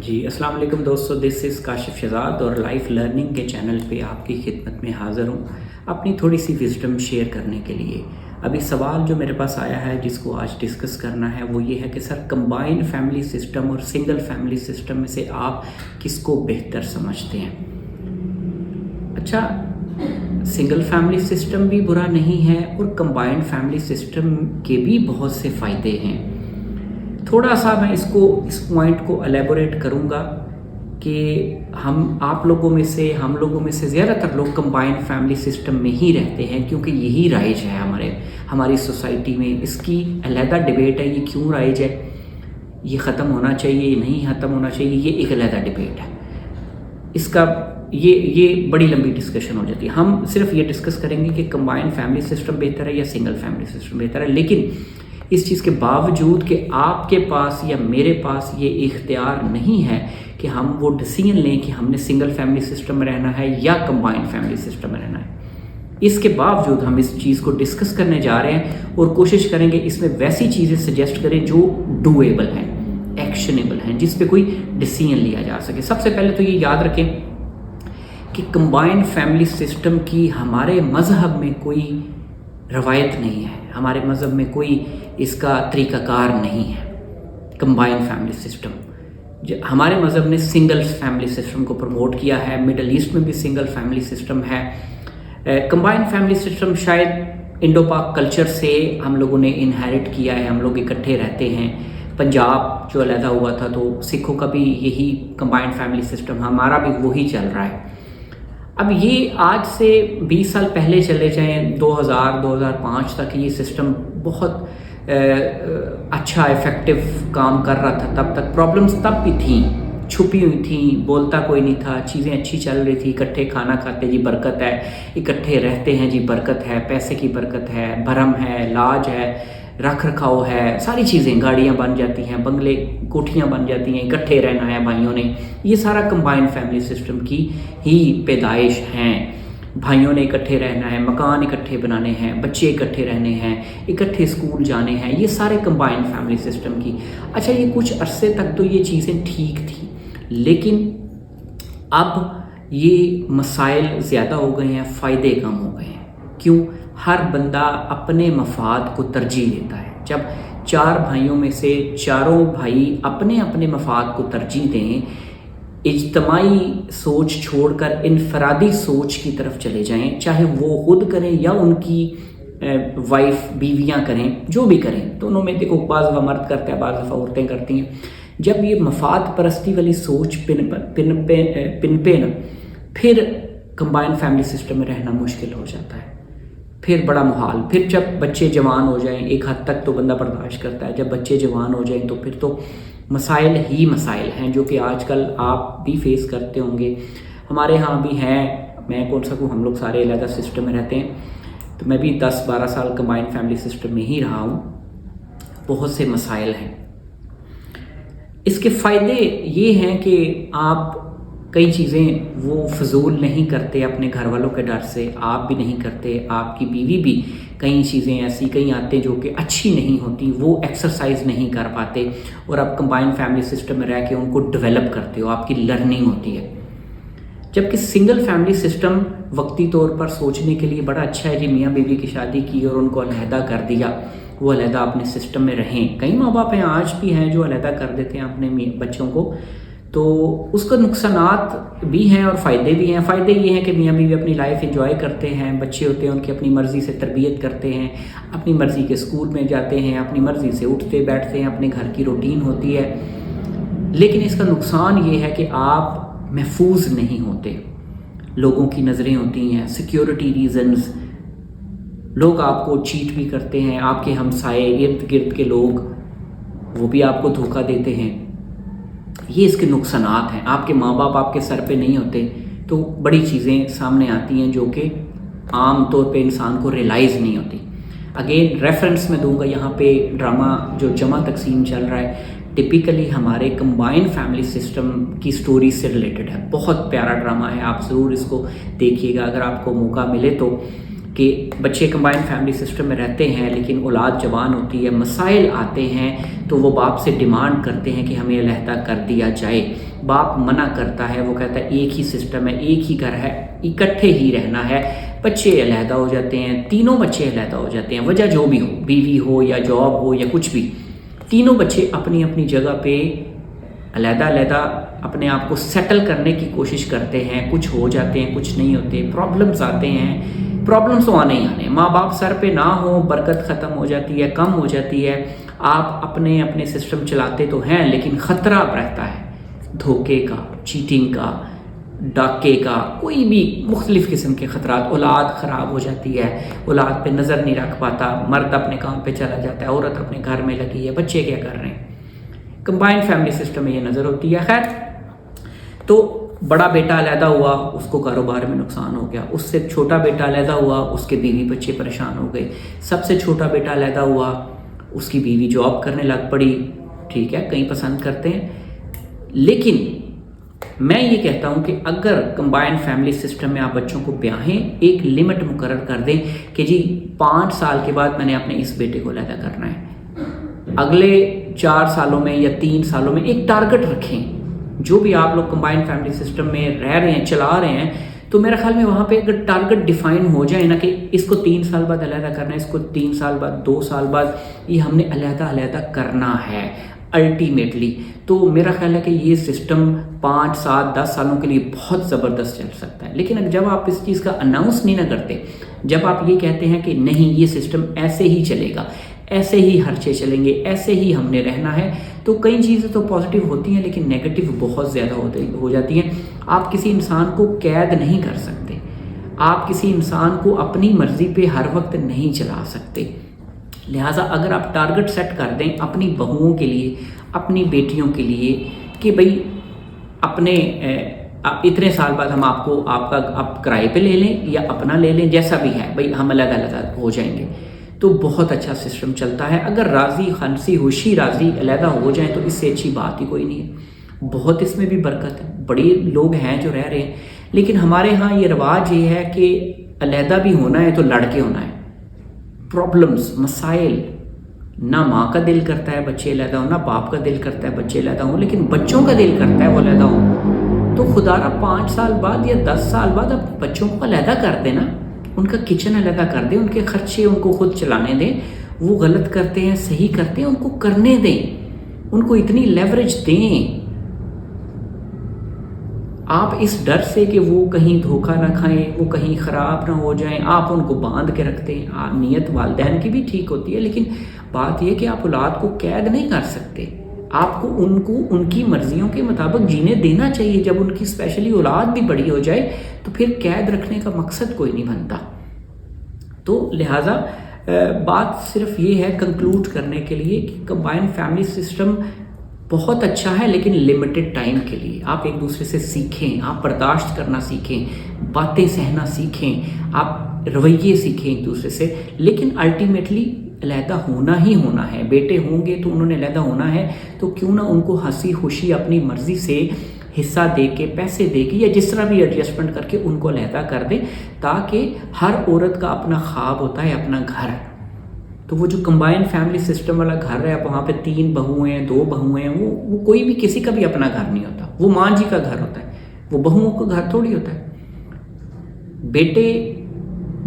جی السلام علیکم دوستو، دس از کاشف شہزاد اور لائف لرننگ کے چینل پہ آپ کی خدمت میں حاضر ہوں اپنی تھوڑی سی وزڈم شیئر کرنے کے لیے۔ ابھی سوال جو میرے پاس آیا ہے جس کو آج ڈسکس کرنا ہے وہ یہ ہے کہ سر کمبائنڈ فیملی سسٹم اور سنگل فیملی سسٹم میں سے آپ کس کو بہتر سمجھتے ہیں؟ اچھا، سنگل فیملی سسٹم بھی برا نہیں ہے اور کمبائنڈ فیملی سسٹم کے بھی بہت سے فائدے ہیں۔ تھوڑا سا میں اس پوائنٹ کو الیبوریٹ کروں گا کہ ہم لوگوں میں سے زیادہ تر لوگ کمبائنڈ فیملی سسٹم میں ہی رہتے ہیں کیونکہ یہی رائج ہے ہماری سوسائٹی میں۔ اس کی علیحدہ ڈبیٹ ہے، یہ کیوں رائج ہے، یہ ختم ہونا چاہیے، یہ نہیں ختم ہونا چاہیے، یہ ایک علیحدہ ڈبیٹ ہے۔ اس کا یہ بڑی لمبی ڈسکشن ہو جاتی ہے۔ ہم صرف یہ ڈسکس کریں گے کہ کمبائنڈ فیملی سسٹم بہتر ہے یا سنگل فیملی سسٹم بہتر ہے، لیکن اس چیز کے باوجود کہ آپ کے پاس یا میرے پاس یہ اختیار نہیں ہے کہ ہم وہ ڈیسیژن لیں کہ ہم نے سنگل فیملی سسٹم میں رہنا ہے یا کمبائنڈ فیملی سسٹم میں رہنا ہے۔ اس کے باوجود ہم اس چیز کو ڈسکس کرنے جا رہے ہیں اور کوشش کریں گے اس میں ویسی چیزیں سجیسٹ کریں جو ڈویبل ہیں، ایکشنیبل ہیں، جس پہ کوئی ڈیسیژن لیا جا سکے۔ سب سے پہلے تو یہ یاد رکھیں کہ کمبائنڈ فیملی سسٹم کی ہمارے مذہب میں کوئی روایت نہیں ہے، ہمارے مذہب میں کوئی اس کا طریقہ کار نہیں ہے۔ کمبائنڈ فیملی سسٹم ہمارے مذہب نے سنگل فیملی سسٹم کو پروموٹ کیا ہے، مڈل ایسٹ میں بھی سنگل فیملی سسٹم ہے۔ کمبائنڈ فیملی سسٹم شاید انڈو پاک کلچر سے ہم لوگوں نے انہیرٹ کیا ہے، ہم لوگ اکٹھے رہتے ہیں۔ پنجاب جو علیحدہ ہوا تھا تو سکھوں کا بھی یہی کمبائنڈ فیملی سسٹم، ہمارا بھی وہی چل رہا ہے۔ اب یہ آج سے 20 سال پہلے چلے جائیں، 2005 تک یہ سسٹم بہت اچھا افیکٹو کام کر رہا تھا۔ تب تک پرابلمس تب بھی تھیں، چھپی ہوئی تھیں، بولتا کوئی نہیں تھا، چیزیں اچھی چل رہی تھی، اکٹھے کھانا کھاتے جی برکت ہے، اکٹھے رہتے ہیں جی برکت ہے، پیسے کی برکت ہے، بھرم ہے، لاج ہے، رکھ رکھاؤ ہے، ساری چیزیں، گاڑیاں بن جاتی ہیں، بنگلے کوٹھیاں بن جاتی ہیں، اکٹھے رہنا ہے بھائیوں نے۔ یہ سارا کمبائنڈ فیملی سسٹم کی ہی پیدائش ہیں۔ بھائیوں نے اکٹھے رہنا ہے، مکان اکٹھے بنانے ہیں، بچے اکٹھے رہنے ہیں، اکٹھے اسکول جانے ہیں، یہ سارے کمبائنڈ فیملی سسٹم کی۔ اچھا، یہ کچھ عرصے تک تو یہ چیزیں ٹھیک تھیں، لیکن اب یہ مسائل زیادہ ہو گئے ہیں، فائدے کم ہو گئے ہیں۔ کیوں؟ ہر بندہ اپنے مفاد کو ترجیح دیتا ہے۔ جب 4 بھائیوں میں سے چاروں بھائی اپنے اپنے مفاد کو ترجیح دیں، اجتماعی سوچ چھوڑ کر انفرادی سوچ کی طرف چلے جائیں، چاہے وہ خود کریں یا ان کی وائف بیویاں کریں، جو بھی کریں، دونوں میں دیکھو بعض دفعہ مرد کرتا ہے، بعض دفعہ عورتیں کرتی ہیں۔ جب یہ مفاد پرستی والی سوچ پنپے نا، پھر کمبائنڈ فیملی سسٹم میں رہنا مشکل ہو جاتا ہے، پھر بڑا محال۔ پھر جب بچے جوان ہو جائیں، ایک حد تک تو بندہ برداشت کرتا ہے، جب بچے جوان ہو جائیں تو پھر تو مسائل ہی مسائل ہیں جو کہ آج کل آپ بھی فیس کرتے ہوں گے، ہمارے ہاں بھی ہیں۔ میں کون سا ہم لوگ سارے علیحدہ سسٹم میں رہتے ہیں، تو میں بھی 10-12 سال کمبائنڈ فیملی سسٹم میں ہی رہا ہوں۔ بہت سے مسائل ہیں۔ اس کے فائدے یہ ہیں کہ آپ کئی چیزیں وہ فضول نہیں کرتے اپنے گھر والوں کے ڈر سے، آپ بھی نہیں کرتے، آپ کی بیوی بھی کئی چیزیں ایسی کئی آتے جو کہ اچھی نہیں ہوتی، وہ ایکسرسائز نہیں کر پاتے، اور آپ کمبائنڈ فیملی سسٹم میں رہ کے ان کو ڈیولپ کرتے ہو، آپ کی لرننگ ہوتی ہے۔ جبکہ سنگل فیملی سسٹم وقتی طور پر سوچنے کے لیے بڑا اچھا ہے، جی میاں بیوی کی شادی کی اور ان کو علیحدہ کر دیا، وہ علیحدہ اپنے سسٹم میں رہیں۔ کئی ماں باپ ہیں، آج بھی ہیں، جو علیحدہ کر دیتے ہیں اپنے بچوں کو، تو اس کا نقصانات بھی ہیں اور فائدے بھی ہیں۔ فائدے یہ ہیں کہ میاں بیوی اپنی لائف انجوائے کرتے ہیں، بچے ہوتے ہیں ان کی اپنی مرضی سے تربیت کرتے ہیں، اپنی مرضی کے اسکول میں جاتے ہیں، اپنی مرضی سے اٹھتے بیٹھتے ہیں، اپنے گھر کی روٹین ہوتی ہے۔ لیکن اس کا نقصان یہ ہے کہ آپ محفوظ نہیں ہوتے، لوگوں کی نظریں ہوتی ہیں، سیکیورٹی ریزنز، لوگ آپ کو چیٹ بھی کرتے ہیں، آپ کے ہمسائے ارد گرد کے لوگ وہ بھی آپ کو دھوکہ دیتے ہیں۔ یہ اس کے نقصانات ہیں۔ آپ کے ماں باپ آپ کے سر پہ نہیں ہوتے تو بڑی چیزیں سامنے آتی ہیں جو کہ عام طور پہ انسان کو ریلائز نہیں ہوتی۔ اگین ریفرنس میں دوں گا یہاں پہ، ڈرامہ جو جمع تقسیم چل رہا ہے ٹپیکلی ہمارے کمبائنڈ فیملی سسٹم کی سٹوری سے ریلیٹڈ ہے۔ بہت پیارا ڈرامہ ہے، آپ ضرور اس کو دیکھیے گا اگر آپ کو موقع ملے تو۔ کہ بچے کمبائن فیملی سسٹم میں رہتے ہیں لیکن اولاد جوان ہوتی ہے، مسائل آتے ہیں تو وہ باپ سے ڈیمانڈ کرتے ہیں کہ ہمیں علیحدہ کر دیا جائے. باپ منع کرتا ہے، وہ کہتا ہے ایک ہی سسٹم ہے، ایک ہی گھر ہے، اکٹھے ہی رہنا ہے. بچے علیحدہ ہو جاتے ہیں، تینوں بچے علیحدہ ہو جاتے ہیں، وجہ جو بھی ہو، بیوی ہو یا جاب ہو یا کچھ بھی، تینوں بچے اپنی اپنی جگہ پہ علیحدہ اپنے آپ کو سیٹل کرنے کی کوشش کرتے ہیں. کچھ ہو جاتے ہیں، کچھ نہیں ہوتے، پرابلمز آتے ہیں. پرابلمس تو آنے ہی آنے، ماں باپ سر پہ نہ ہو، برکت ختم ہو جاتی ہے، کم ہو جاتی ہے. آپ اپنے سسٹم چلاتے تو ہیں لیکن خطرہ رہتا ہے دھوکے کا، چیٹنگ کا، ڈاکے کا، کوئی بھی مختلف قسم کے خطرات. اولاد خراب ہو جاتی ہے، اولاد پہ نظر نہیں رکھ پاتا، مرد اپنے کام پہ چلا جاتا ہے، عورت اپنے گھر میں لگی ہے، بچے کیا کر رہے ہیں. کمبائنڈ فیملی سسٹم میں یہ نظر ہوتی ہے. خیر، تو بڑا بیٹا علیحدہ ہوا، اس کو کاروبار میں نقصان ہو گیا. اس سے چھوٹا بیٹا علیحدہ ہوا، اس کے بیوی بچے پریشان ہو گئے. سب سے چھوٹا بیٹا علیحدہ ہوا، اس کی بیوی جاب کرنے لگ پڑی. ٹھیک ہے، کہیں پسند کرتے ہیں. لیکن میں یہ کہتا ہوں کہ اگر کمبائنڈ فیملی سسٹم میں آپ بچوں کو بیاہیں، ایک لمٹ مقرر کر دیں کہ جی 5 سال کے بعد میں نے اپنے اس بیٹے کو علیحدہ کرنا ہے، اگلے 4 سالوں میں یا 3 سالوں میں ایک ٹارگٹ رکھیں. جو بھی آپ لوگ کمبائنڈ فیملی سسٹم میں رہ رہے ہیں، چلا رہے ہیں، تو میرے خیال میں وہاں پہ اگر ٹارگٹ ڈیفائن ہو جائے نا کہ اس کو 3 سال بعد علیحدہ کرنا ہے، اس کو 3 سال بعد، 2 سال بعد، یہ ہم نے علیحدہ کرنا ہے الٹیمیٹلی، تو میرا خیال ہے کہ یہ سسٹم 5 7 10 سالوں کے لیے بہت زبردست چل سکتا ہے. لیکن جب آپ اس چیز کا اناؤنس نہیں نہ کرتے، جب آپ یہ کہتے ہیں کہ نہیں یہ سسٹم ایسے ہی چلے گا، ایسے ہی خرچے چلیں گے، ایسے ہی ہم نے رہنا ہے، تو کئی چیزیں تو پازیٹیو ہوتی ہیں لیکن نیگیٹو بہت زیادہ ہو جاتی ہیں. آپ کسی انسان کو قید نہیں کر سکتے، آپ کسی انسان کو اپنی مرضی پہ ہر وقت نہیں چلا سکتے. لہٰذا اگر آپ ٹارگٹ سیٹ کر دیں اپنی بہوؤں کے لیے، اپنی بیٹیوں کے لیے کہ بھئی اپنے اتنے سال بعد ہم آپ کرائے پہ لے لیں یا اپنا لے لیں، جیسا بھی ہے بھئی ہم علیحدہ ہو جائیں گے، تو بہت اچھا سسٹم چلتا ہے. اگر راضی خنسی ہوشی راضی علیحدہ ہو جائیں تو اس سے اچھی بات ہی کوئی نہیں ہے. بہت اس میں بھی برکت ہے. بڑے لوگ ہیں جو رہ رہے ہیں، لیکن ہمارے ہاں یہ رواج یہ ہے کہ علیحدہ بھی ہونا ہے تو لڑ کے ہونا ہے. پرابلمز، مسائل، نہ ماں کا دل کرتا ہے بچے علیحدہ ہوں، نہ باپ کا دل کرتا ہے بچے علیحدہ ہوں، لیکن بچوں کا دل کرتا ہے وہ علیحدہ ہوں. تو خدا را 5 سال بعد یا 10 سال بعد اب بچوں کو علیحدہ کر دینا، ان کا کچن علیحدہ کر دیں، ان کے خرچے ان کو خود چلانے دیں. وہ غلط کرتے ہیں، صحیح کرتے ہیں، ان کو کرنے دیں، ان کو اتنی لیوریج دیں. آپ اس ڈر سے کہ وہ کہیں دھوکہ نہ کھائیں، وہ کہیں خراب نہ ہو جائیں، آپ ان کو باندھ کے رکھتے ہیں. نیت والدین کی بھی ٹھیک ہوتی ہے، لیکن بات یہ کہ آپ اولاد کو قید نہیں کر سکتے. آپ کو ان کی مرضیوں کے مطابق جینے دینا چاہیے. جب ان کی اسپیشلی اولاد بھی بڑی ہو جائے تو پھر قید رکھنے کا مقصد کوئی نہیں بنتا. تو لہٰذا بات صرف یہ ہے کنکلوڈ کرنے کے لیے کہ کمبائنڈ فیملی سسٹم بہت اچھا ہے لیکن لمیٹڈ ٹائم کے لیے. آپ ایک دوسرے سے سیکھیں، آپ برداشت کرنا سیکھیں، باتیں سہنا سیکھیں، آپ رویے سیکھیں ایک دوسرے سے، لیکن الٹیمیٹلی علیحدہ ہونا ہی ہونا ہے. بیٹے ہوں گے تو انہوں نے علیحدہ ہونا ہے، تو کیوں نہ ان کو ہنسی خوشی اپنی مرضی سے حصہ دے کے، پیسے دے کے، یا جس طرح بھی ایڈجسٹمنٹ کر کے ان کو علیحدہ کر دیں، تاکہ ہر عورت کا اپنا خواب ہوتا ہے اپنا گھر. تو وہ جو کمبائنڈ فیملی سسٹم والا گھر ہے، وہاں پہ 3 بہویں ہیں، 2 بہویں ہیں، وہ کوئی بھی کسی کا بھی اپنا گھر نہیں ہوتا. وہ ماں جی کا گھر ہوتا ہے، وہ بہوؤں کا گھر تھوڑی ہوتا ہے. بیٹے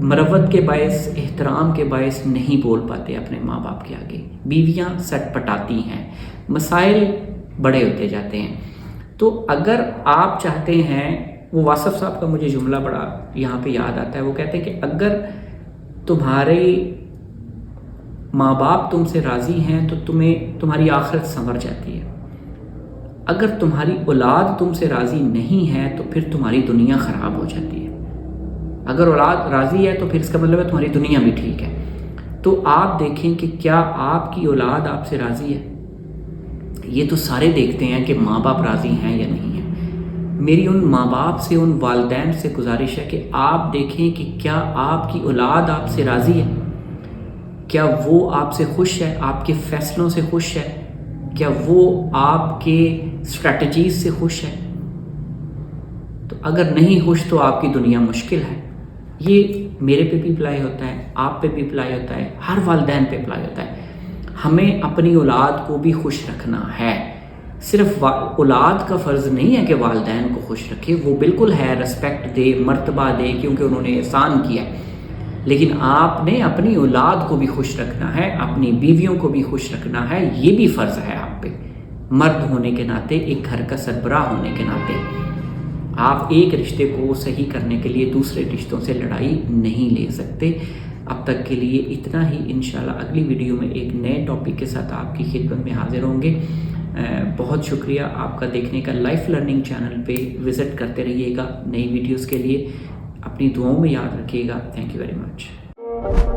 مروت کے باعث، احترام کے باعث نہیں بول پاتے اپنے ماں باپ کے آگے. بیویاں سٹ پٹاتی ہیں، مسائل بڑے ہوتے جاتے ہیں. تو اگر آپ چاہتے ہیں، وہ واصف صاحب کا مجھے جملہ بڑا یہاں پہ یاد آتا ہے، وہ کہتے ہیں کہ اگر تمہارے ماں باپ تم سے راضی ہیں تو تمہاری آخرت سنور جاتی ہے. اگر تمہاری اولاد تم سے راضی نہیں ہے تو پھر تمہاری دنیا خراب ہو جاتی ہے. اگر اولاد راضی ہے تو پھر اس کا مطلب ہے تمہاری دنیا بھی ٹھیک ہے. تو آپ دیکھیں کہ کیا آپ کی اولاد آپ سے راضی ہے. یہ تو سارے دیکھتے ہیں کہ ماں باپ راضی ہیں یا نہیں ہیں. میری ان ماں باپ سے، ان والدین سے گزارش ہے کہ آپ دیکھیں کہ کیا آپ کی اولاد آپ سے راضی ہے، کیا وہ آپ سے خوش ہے، آپ کے فیصلوں سے خوش ہے، کیا وہ آپ کے اسٹریٹجیز سے خوش ہے. تو اگر نہیں خوش تو آپ کی دنیا مشکل ہے. یہ میرے پہ بھی اپلائی ہوتا ہے، آپ پہ بھی اپلائی ہوتا ہے، ہر والدین پہ اپلائی ہوتا ہے۔ ہمیں اپنی اولاد کو بھی خوش رکھنا ہے، صرف اولاد کا فرض نہیں ہے کہ والدین کو خوش رکھے، وہ بالکل ہے، رسپیکٹ دے، مرتبہ دے، کیونکہ انہوں نے احسان کیا، لیکن آپ نے اپنی اولاد کو بھی خوش رکھنا ہے، اپنی بیویوں کو بھی خوش رکھنا ہے، یہ بھی فرض ہے آپ پہ، مرد ہونے کے ناطے، ایک گھر کا سربراہ ہونے کے ناطے۔ آپ ایک رشتے کو صحیح کرنے کے لیے دوسرے رشتوں سے لڑائی نہیں لے سکتے۔ اب تک کے لیے اتنا ہی، انشاءاللہ اگلی ویڈیو میں ایک نئے ٹاپک کے ساتھ آپ کی خدمت میں حاضر ہوں گے۔ بہت شکریہ آپ کا دیکھنے کا۔ لائف لرننگ چینل پہ وزٹ کرتے رہیے گا نئی ویڈیوز کے لیے، اپنی دعاؤں میں یاد رکھیے گا۔ Thank you very much.